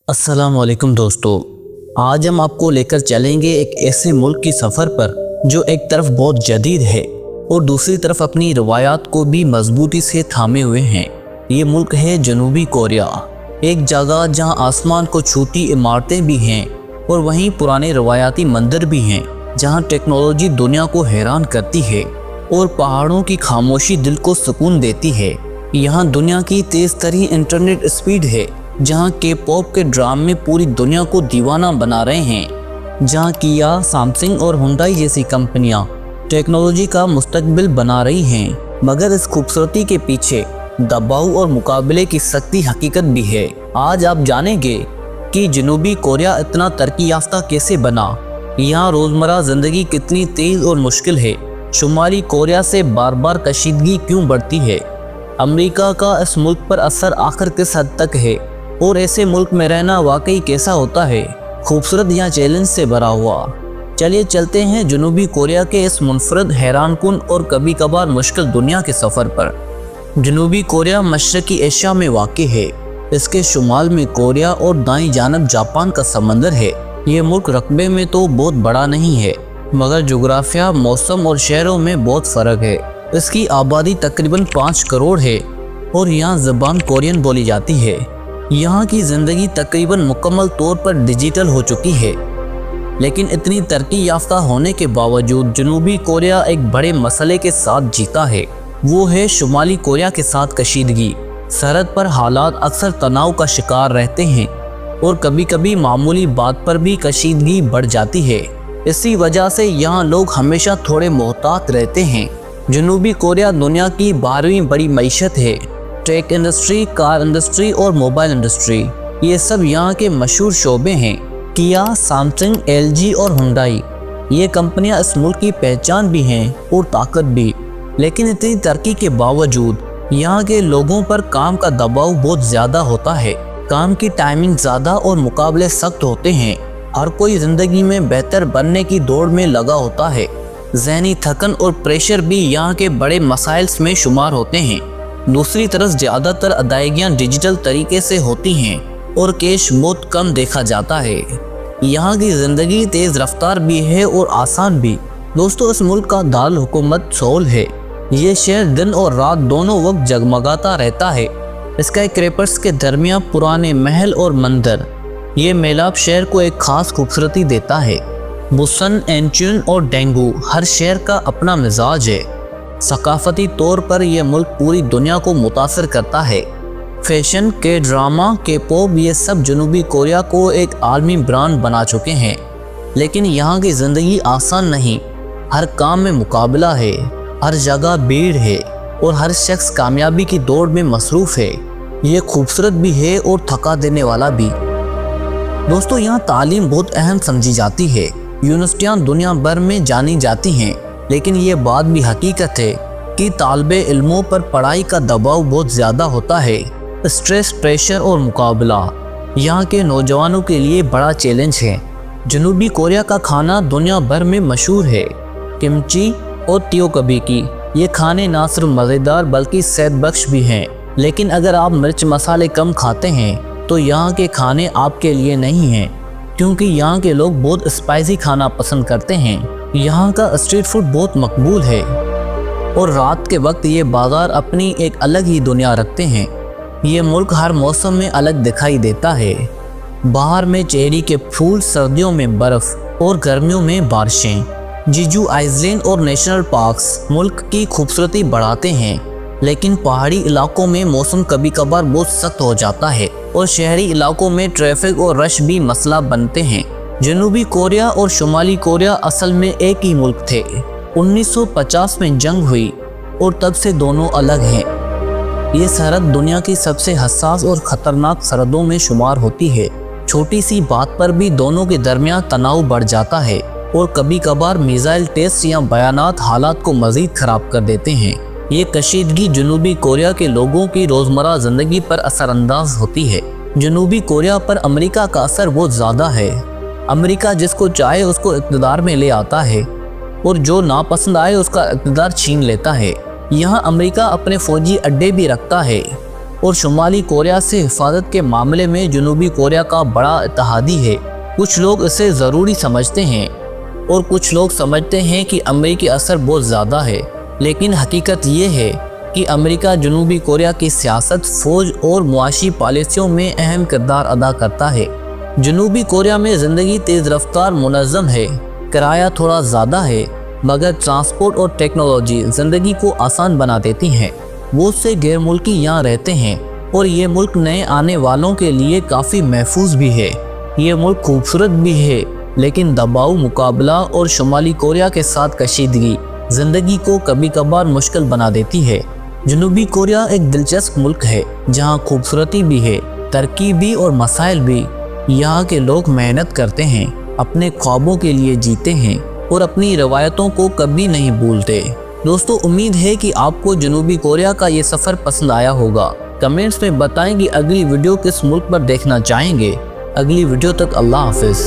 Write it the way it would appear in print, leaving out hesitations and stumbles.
अस्सलाम वालेकुम दोस्तों, आज हम आपको लेकर चलेंगे एक ऐसे मुल्क की सफ़र पर जो एक तरफ बहुत जदीद है और दूसरी तरफ अपनी रवायात को भी मजबूती से थामे हुए हैं। ये मुल्क है जनूबी कोरिया, एक जगह जहां आसमान को छूती इमारतें भी हैं और वहीं पुराने रवायाती मंदिर भी हैं, जहां टेक्नोलॉजी दुनिया को हैरान करती है और पहाड़ों की खामोशी दिल को सुकून देती है। यहाँ दुनिया की तेज़ तरीन इंटरनेट स्पीड है, जहां के पॉप के ड्रामे पूरी दुनिया को दीवाना बना रहे हैं, जहां किया, सैमसंग और हुंडई जैसी कंपनियां टेक्नोलॉजी का मुस्तकबिल बना रही हैं। मगर इस खूबसूरती के पीछे दबाव और मुकाबले की सख्ती हकीकत भी है। आज आप जानेंगे कि जनूबी कोरिया इतना तरक्की याफ्ता कैसे बना, यहाँ रोज़मर्रा ज़िंदगी कितनी तेज़ और मुश्किल है, शुमाली कोरिया से बार बार कशीदगी क्यों बढ़ती है, अमेरिका का इस मुल्क पर असर आखिर किस हद तक है और ऐसे मुल्क में रहना वाकई कैसा होता है, खूबसूरत या चैलेंज से भरा हुआ। चलिए चलते हैं जनूबी कोरिया के इस मुनफरद, हैरानकुन और कभी कभार मुश्किल दुनिया के सफ़र पर। जनूबी कोरिया मशरक़ी एशिया में वाक़ है। इसके शुमाल में कोरिया और दाईं जानब जापान का समंदर है। ये मुल्क रकबे में तो बहुत बड़ा नहीं है, मगर जोग्राफिया, मौसम और शहरों में बहुत फ़र्क है। इसकी आबादी तकरीबन 5 करोड़ है और यहाँ ज़बान कोरियन बोली जाती है। यहाँ की ज़िंदगी तकरीबन मुकम्मल तौर पर डिजिटल हो चुकी है, लेकिन इतनी तरक्की याफ्ता होने के बावजूद जनूबी कोरिया एक बड़े मसले के साथ जीता है। वो है शुमाली कोरिया के साथ कशीदगी। सरहद पर हालात अक्सर तनाव का शिकार रहते हैं और कभी कभी मामूली बात पर भी कशीदगी बढ़ जाती है। इसी वजह से यहाँ लोग हमेशा थोड़े मोहतात रहते हैं। जनूबी कोरिया दुनिया की 12वीं बड़ी मईशत है। टेक इंडस्ट्री, कार इंडस्ट्री और मोबाइल इंडस्ट्री, ये सब यहाँ के मशहूर शोबे हैं। किया, सैमसंग, एलजी और हुंडई, ये कंपनियाँ इस मुल्क की पहचान भी हैं और ताकत भी। लेकिन इतनी तरक्की के बावजूद यहाँ के लोगों पर काम का दबाव बहुत ज़्यादा होता है। काम की टाइमिंग ज़्यादा और मुकाबले सख्त होते हैं। हर कोई ज़िंदगी में बेहतर बनने की दौड़ में लगा होता है। ज़हनी थकन और प्रेशर भी यहाँ के बड़े मसाइल्स में शुमार होते हैं। दूसरी तरफ ज़्यादातर अदायगियाँ डिजिटल तरीके से होती हैं और कैश बहुत कम देखा जाता है। यहाँ की ज़िंदगी तेज़ रफ्तार भी है और आसान भी। दोस्तों, इस मुल्क का दारुल हुकूमत सोल है। ये शहर दिन और रात दोनों वक्त जगमगाता रहता है। स्काई क्रैपर्स के दरमियान पुराने महल और मंदिर, ये मेलाप शहर को एक ख़ास खूबसूरती देता है। बुसन, एंचुन और डेंगू, हर शहर का अपना मिजाज है। सकाफती तौर पर यह मुल्क पूरी दुनिया को मुतासर करता है। फैशन, के ड्रामा, के पॉप, ये सब जनूबी कोरिया को एक आलमी ब्रांड बना चुके हैं। लेकिन यहाँ की ज़िंदगी आसान नहीं। हर काम में मुकाबला है, हर जगह भीड़ है और हर शख्स कामयाबी की दौड़ में मसरूफ़ है। ये खूबसूरत भी है और थका देने वाला भी। दोस्तों, यहाँ तालीम बहुत अहम समझी जाती है। यूनिवर्सिटियाँ दुनिया भर में जानी जाती हैं, लेकिन ये बात भी हकीकत है कि तालिबे इल्मों पर पढ़ाई का दबाव बहुत ज़्यादा होता है। स्ट्रेस, प्रेशर और मुकाबला यहाँ के नौजवानों के लिए बड़ा चैलेंज है। जनूबी कोरिया का खाना दुनिया भर में मशहूर है। किमची और त्योकबीकी, ये खाने ना सिर्फ मज़ेदार बल्कि सेहत बख्श भी हैं। लेकिन अगर आप मिर्च मसाले कम खाते हैं तो यहाँ के खाने आपके लिए नहीं हैं, क्योंकि यहाँ के लोग बहुत स्पाइसी खाना पसंद करते हैं। यहाँ का स्ट्रीट फूड बहुत मकबूल है और रात के वक्त ये बाज़ार अपनी एक अलग ही दुनिया रखते हैं। ये मुल्क हर मौसम में अलग दिखाई देता है। बाहर में चेरी के फूल, सर्दियों में बर्फ़ और गर्मियों में बारिशें। जीजू आइलैंड और नेशनल पार्क्स मुल्क की खूबसूरती बढ़ाते हैं, लेकिन पहाड़ी इलाकों में मौसम कभी कभार बहुत सख्त हो जाता है और शहरी इलाकों में ट्रैफिक और रश भी मसला बनते हैं। जनूबी कोरिया और शुमाली कोरिया असल में एक ही मुल्क थे। 1950 में जंग हुई और तब से दोनों अलग हैं। ये सरहद दुनिया की सबसे हसास और ख़तरनाक सरहदों में शुमार होती है। छोटी सी बात पर भी दोनों के दरमियान तनाव बढ़ जाता है और कभी कभार मिसाइल टेस्ट या बयानात हालात को मज़ीद ख़राब कर देते हैं। ये कशीदगी जनूबी कोरिया के लोगों की रोज़मर्रा ज़िंदगी पर असरअंदाज होती है। जनूबी कोरिया पर अमेरिका का असर बहुत ज़्यादा है। अमेरिका जिसको चाहे उसको इक़्तिदार में ले आता है और जो नापसंद आए उसका इक़्तिदार छीन लेता है। यहाँ अमेरिका अपने फ़ौजी अड्डे भी रखता है और शुमाली कोरिया से हिफाजत के मामले में जनूबी कोरिया का बड़ा इत्तेहादी है। कुछ लोग इसे ज़रूरी समझते हैं और कुछ लोग समझते हैं कि अमेरिकी असर बहुत ज़्यादा है, लेकिन हकीकत ये है कि अमेरिका जनूबी कोरिया की सियासत, फ़ौज और मुआशी पॉलिसियों में अहम किरदार अदा करता है। जनूबी कोरिया में ज़िंदगी तेज़ रफ्तार मुनज़्ज़म है, किराया थोड़ा ज़्यादा है, मगर ट्रांसपोर्ट और टेक्नोलॉजी ज़िंदगी को आसान बना देती हैं। बहुत से गैर मुल्की यहाँ रहते हैं और ये मुल्क नए आने वालों के लिए काफ़ी महफूज भी है। ये मुल्क खूबसूरत भी है, लेकिन दबाव, मुकाबला और शुमाली कोरिया के साथ कशीदगी ज़िंदगी को कभी कभार मुश्किल बना देती है। जनूबी कोरिया एक दिलचस्प मुल्क है जहाँ खूबसूरती भी है, तरक्की भी और मसाइल भी। यहाँ के लोग मेहनत करते हैं, अपने ख्वाबों के लिए जीते हैं और अपनी रवायतों को कभी नहीं भूलते। दोस्तों, उम्मीद है कि आपको जनूबी कोरिया का ये सफ़र पसंद आया होगा। कमेंट्स में बताएं कि अगली वीडियो किस मुल्क पर देखना चाहेंगे। अगली वीडियो तक अल्लाह हाफिज़।